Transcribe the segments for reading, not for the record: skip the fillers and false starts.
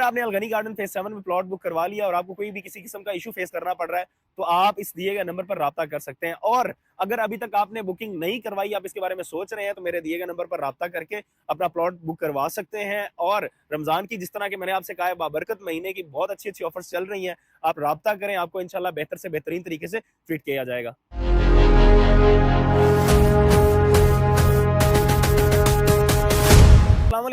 आपने अलगनी garden phase 7 में प्लॉट बुक करवा लिया और आपको कोई भी किसी किस्म का इशू फेस करना पड़ रहा है, तो आप इस दिए गए नंबर पर राब्ता कर सकते हैं। और अगर अभी तक आपने बुकिंग नहीं करवाई, आप इसके बारे में सोच रहे हैं, तो मेरे दिए गए नंबर पर राब्ता करके अपना प्लॉट बुक करवा सकते हैं। और रमजान की जिस तरह के मैंने आपसे कहा है बाबरकत महीने की बहुत अच्छी अच्छी ऑफर्स चल रही हैं, आप राब्ता करें, आपको इंशाल्लाह बेहतर से बेहतरीन तरीके से ट्रीट किया जाएगा।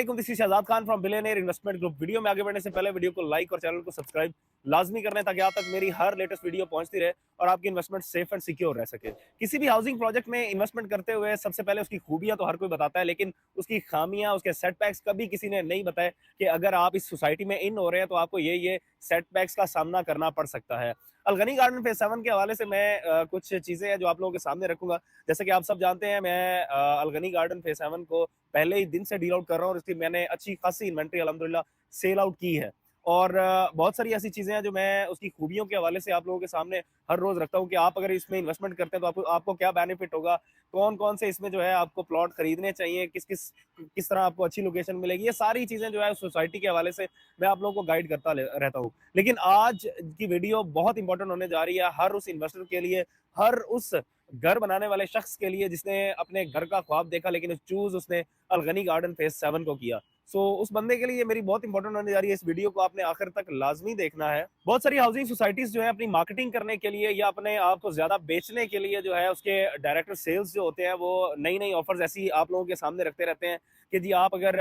This is Shahzad Khan from billionaire investment group. Video में आगे बढ़ने से पहले वीडियो को लाइक और चैनल को सब्सक्राइब लाजमी करने ताकि आप तक मेरी हर लेटेस्ट वीडियो पहुंचती रहे और आपकी इन्वेस्टमेंट सेफ एंड सिक्योर रह सके। किसी भी हाउसिंग प्रोजेक्ट में इन्वेस्टमेंट करते हुए सबसे पहले उसकी खूबियां तो हर कोई बताता है, लेकिन उसकी खामियां, उसके सेटबैक्स कभी किसी ने नहीं बताया कि अगर आप इस सोसाइटी में इन हो रहे हैं तो आपको ये सेटबैक्स का सामना करना पड़ सकता है। अलगनी गार्डन फेज 7 के हवाले से मैं कुछ चीजें हैं जो आप लोगों के सामने रखूंगा। जैसे कि आप सब जानते हैं, मैं अलगनी गार्डन फेज 7 को पहले ही दिन से डील आउट कर रहा हूँ और इसकी मैंने अच्छी खासी इन्वेंट्री अल्हम्दुलिल्लाह सेल आउट की है। और बहुत सारी ऐसी चीजें हैं जो मैं उसकी खूबियों के हवाले से आप लोगों के सामने हर रोज रखता हूँ कि आप अगर इसमें इन्वेस्टमेंट करते हैं तो आपको आपको क्या बेनिफिट होगा, कौन कौन से इसमें जो है आपको प्लॉट खरीदने चाहिए, किस तरह आपको अच्छी लोकेशन मिलेगी, ये सारी चीजें जो है सोसाइटी के हवाले से मैं आप लोगों को गाइड करता रहता हूँ। लेकिन आज की वीडियो बहुत इंपॉर्टेंट होने जा रही है हर उस इन्वेस्टर के लिए, हर उस घर बनाने वाले शख्स के लिए जिसने अपने घर का ख्वाब देखा लेकिन चूज उसने अलगनी गार्डन फेज 7 को किया। उस बंदे के लिए मेरी बहुत इंपॉर्टेंट होने जा रही है। इस वीडियो को आपने आखिर तक लाजमी देखना है। बहुत सारी हाउसिंग सोसाइटीज जो है अपनी मार्केटिंग करने के लिए या अपने आप को ज्यादा बेचने के लिए जो है उसके डायरेक्टर सेल्स जो होते हैं वो नई नई ऑफर्स ऐसी आप लोगों के सामने रखते रहते हैं कि जी आप अगर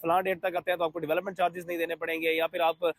फलां डेट तक आते हैं तो आपको डेवलपमेंट चार्जेस नहीं देने पड़ेंगे, या फिर आप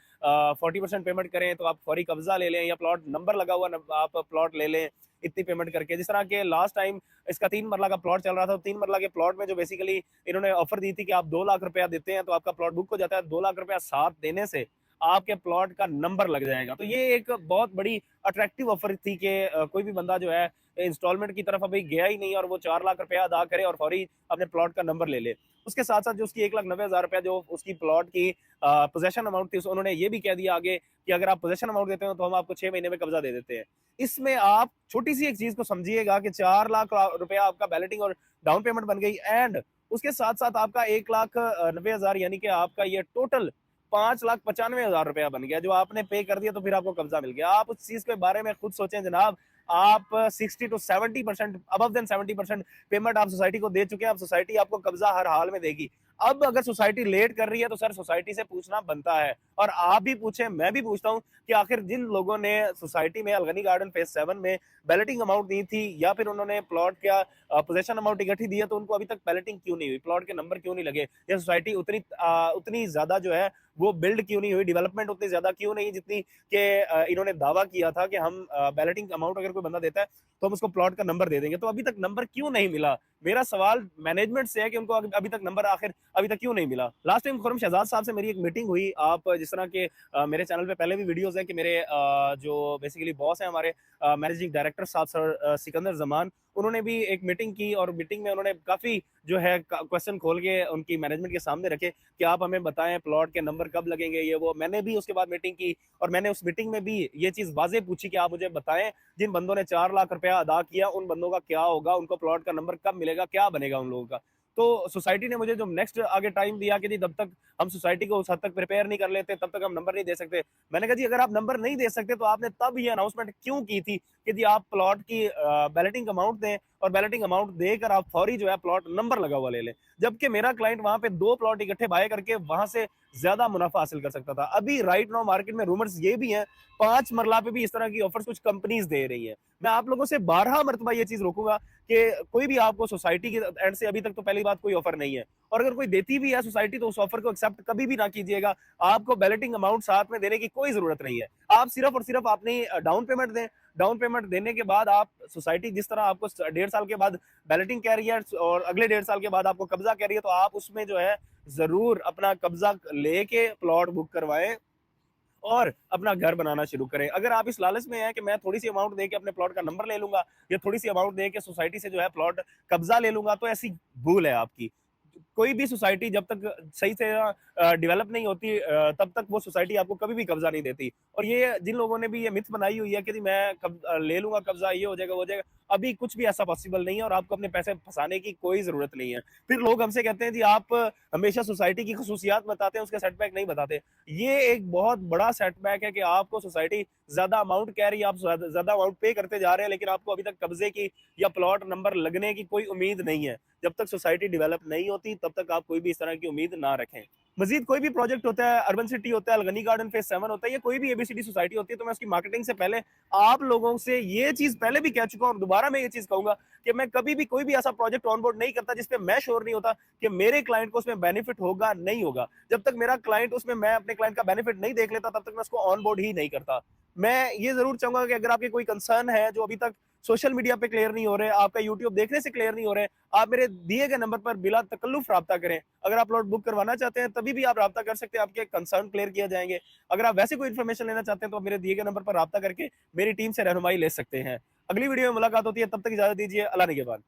40% पेमेंट करें तो आप फौरी कब्जा ले लें, या प्लॉट नंबर लगा हुआ आप प्लॉट ले लें इतनी पेमेंट करके। जिस तरह के लास्ट टाइम इसका 3 मरला का प्लॉट चल रहा था, 3 मरला के प्लॉट में जो बेसिकली इन्होंने ऑफर दी थी कि आप 2 लाख रुपया देते हैं तो आपका प्लॉट बुक हो जाता है। 2 लाख रुपया साथ देने से आपके प्लॉट का नंबर लग जाएगा। तो ये एक बहुत बड़ी अट्रैक्टिव ऑफर थी कि कोई भी बंदा जो है इंस्टॉलमेंट की तरफ अभी गया ही नहीं और वो 4 लाख रुपया अदा करे और फौरी अपने प्लॉट का नंबर ले ले। उसके साथ साथ जो उसकी 1,90,000 रुपया जो उसकी प्लॉट की पोजेशन अमाउंट थी, उन्होंने ये भी कह दिया आगे कि अगर आप पोजेशन अमाउंट देते हो तो हम आपको 6 महीने में कब्जा दे देते हैं। इसमें आप छोटी सी एक चीज को समझिएगा कि 4 लाख रुपया आपका बैलेटिंग और डाउन पेमेंट बन गई, एंड उसके साथ साथ आपका 1,90,000 यानी कि आपका ये टोटल 5,95,000 रुपया बन गया जो आपने पे कर दिया, तो फिर आपको कब्जा मिल गया। आप उस चीज के बारे में खुद सोचें जनाब। आप 60 to 70%, अबव देन 70% पेमेंट आप सोसाइटी को दे चुके हैं। अब सोसाइटी आपको कब्जा हर हाल में देगी। अब अगर सोसाइटी लेट कर रही है तो सर सोसाइटी से पूछना बनता है, और आप भी पूछें, मैं भी पूछता हूं कि आखिर जिन लोगों ने सोसाइटी में अलगनी गार्डन फेज 7 में बैलेटिंग अमाउंट दी थी या फिर उन्होंने प्लॉट का पोजेशन अमाउंट इकट्ठी दी है, तो उनको अभी तक बैलेटिंग क्यों नहीं हुई, प्लॉट के नंबर क्यों नहीं लगे, या सोसाइटी उतनी ज्यादा जो है वो बिल्ड क्यों नहीं हुई, डेवलपमेंट उतनी ज्यादा क्यों नहीं जितनी कि इन्होंने दावा किया था कि हम बैलेटिंग अमाउंट अगर कोई बंदा देता है तो हम उसको प्लॉट का नंबर दे देंगे, तो अभी तक नंबर क्यों नहीं मिला। मेरा सवाल मैनेजमेंट से है कि उनको अभी तक नंबर आखिर अभी तक क्यों नहीं मिला। लास्ट टाइम खुर्रम शहजाद साहब से मेरी एक मीटिंग हुई। आप जिस तरह के मेरे चैनल पे पहले भी वीडियोस हैं कि मेरे जो बेसिकली बॉस हैं हमारे मैनेजिंग डायरेक्टर साहब सर सिकंदर जमान, उन्होंने भी एक मीटिंग की और मीटिंग में उन्होंने काफी जो है क्वेश्चन खोल के उनकी मैनेजमेंट के सामने रखे कि आप हमें बताएं प्लॉट के नंबर कब लगेंगे, ये वो। मैंने भी उसके बाद मीटिंग की और मैंने उस मीटिंग में भी ये चीज वाजे पूछी कि आप मुझे बताएं जिन बंदों ने 4 लाख रुपया अदा किया उन बंदों का क्या होगा, उनको प्लॉट का नंबर कब मिलेगा, क्या बनेगा उन लोगों का। तो सोसाइटी ने मुझे जो नेक्स्ट आगे टाइम दिया कि जी जब तक हम सोसाइटी को उस हद तक प्रिपेयर नहीं कर लेते तब तक हम नंबर नहीं दे सकते। मैंने कहा जी अगर आप नंबर नहीं दे सकते तो आपने तब ये अनाउंसमेंट क्यों की थी कि जी आप प्लॉट की बैलेटिंग अमाउंट दें और बैलेटिंग अमाउंट देकर आप फौरी जो है प्लॉट नंबर लगा हुआ ले लें, जबकि मेरा क्लाइंट वहां पे 2 प्लॉट इकट्ठे बाय करके वहां से ज्यादा मुनाफा हासिल कर सकता था। अभी राइट नाउ मार्केट में रूमर्स ये भी हैं 5 मरला पे भी इस तरह की ऑफर्स कुछ कंपनीज दे रही है। मैं आप लोगों से 12 मरतबा ये चीज रोकूंगा कि कोई भी आपको सोसाइटी के एंड से अभी तक तो पहली बात कोई ऑफर नहीं है, और अगर कोई देती भी है सोसाइटी तो उस ऑफर को एक्सेप्ट कभी भी ना कीजिएगा। आपको बैलेटिंग अमाउंट साथ में देने की कोई जरूरत नहीं है। आप सिर्फ और सिर्फ अपनी डाउन पेमेंट दें। डाउन पेमेंट देने के बाद आप सोसाइटी जिस तरह आपको 1.5 साल के बाद बैलेटिंग कह रही है और अगले 1.5 साल के बाद आपको कब्जा कह रही है, तो आप उसमें जो है जरूर अपना कब्जा लेके प्लॉट बुक करवाएं और अपना घर बनाना शुरू करें। अगर आप इस लालच में हैं कि मैं थोड़ी सी अमाउंट दे के अपने प्लॉट का नंबर ले लूंगा या थोड़ी सी अमाउंट दे के सोसाइटी से जो है प्लॉट कब्जा ले लूंगा, तो ऐसी भूल है आपकी। कोई भी सोसाइटी जब तक सही से डेवलप नहीं होती तब तक वो सोसाइटी आपको कभी भी कब्जा नहीं देती। और ये जिन लोगों ने भी ये मिथ बनाई हुई है कि जी मैं ले लूँगा कब्जा, ये हो जाएगा, वो हो जाएगा, अभी कुछ भी ऐसा पॉसिबल नहीं है और आपको अपने पैसे फँसाने की कोई ज़रूरत नहीं है। फिर लोग हमसे कहते हैं जी आप हमेशा सोसाइटी की खसूसियात बताते हैं, उसके सेटबैक नहीं बताते। ये एक बहुत बड़ा सेटबैक है कि आपको सोसाइटी ज़्यादा अमाउंट कह रही है, आप ज़्यादा अमाउंट पे करते जा रहे हैं, लेकिन आपको अभी तक कब्जे की या प्लॉट नंबर लगने की कोई उम्मीद नहीं है। जब तक सोसाइटी डेवलप नहीं होती, तब तक आप कोई भी इस तरह की उम्मीद ना रखें। मज़ीद कोई भी प्रोजेक्ट होता है, अर्बन सिटी होता है, अलगनी गार्डन फेज़ 7 होता है या कोई भी एबीसीडी सोसाइटी होती है, तो मैं उसकी मार्केटिंग से पहले आप लोगों से ये चीज़ पहले भी कह चुका हूँ और दोबारा मैं ये चीज़ कहूँगा कि मैं कभी भी कोई भी ऐसा प्रोजेक्ट ऑन बोर्ड नहीं करता जिस पे मैं श्योर नहीं होता कि मेरे क्लाइंट को उसमें बेनिफिट होगा, नहीं होगा। जब तक मेरा क्लाइंट उसमें मैं अपने क्लाइंट का बेनिफिट नहीं देख लेता, तब तक मैं उसको ऑन बोर्ड ही नहीं करता। मैं ये ज़रूर चाहूँगा कि अगर आपके कोई कंसर्न है जो अभी तक सोशल मीडिया पे क्लियर नहीं हो रहे, आपका यूट्यूब देखने से क्लियर नहीं हो रहे, आप मेरे दिए गए नंबर पर बिला तकल्लुफ़ राब्ता करें। अगर आप प्लॉट बुक करवाना चाहते हैं, तभी भी आप राब्ता कर सकते हैं, आपके कंसर्न क्लियर किए जाएँगे। अगर आप वैसे कोई इन्फॉर्मेशन लेना चाहते हैं, तो आप मेरे दिए गए नंबर पर राब्ता करके मेरी टीम से रहनुमाई ले सकते हैं। अगली वीडियो में मुलाकात होती है, तब तक इजाज़त दीजिए। अल्लाह निगहबान।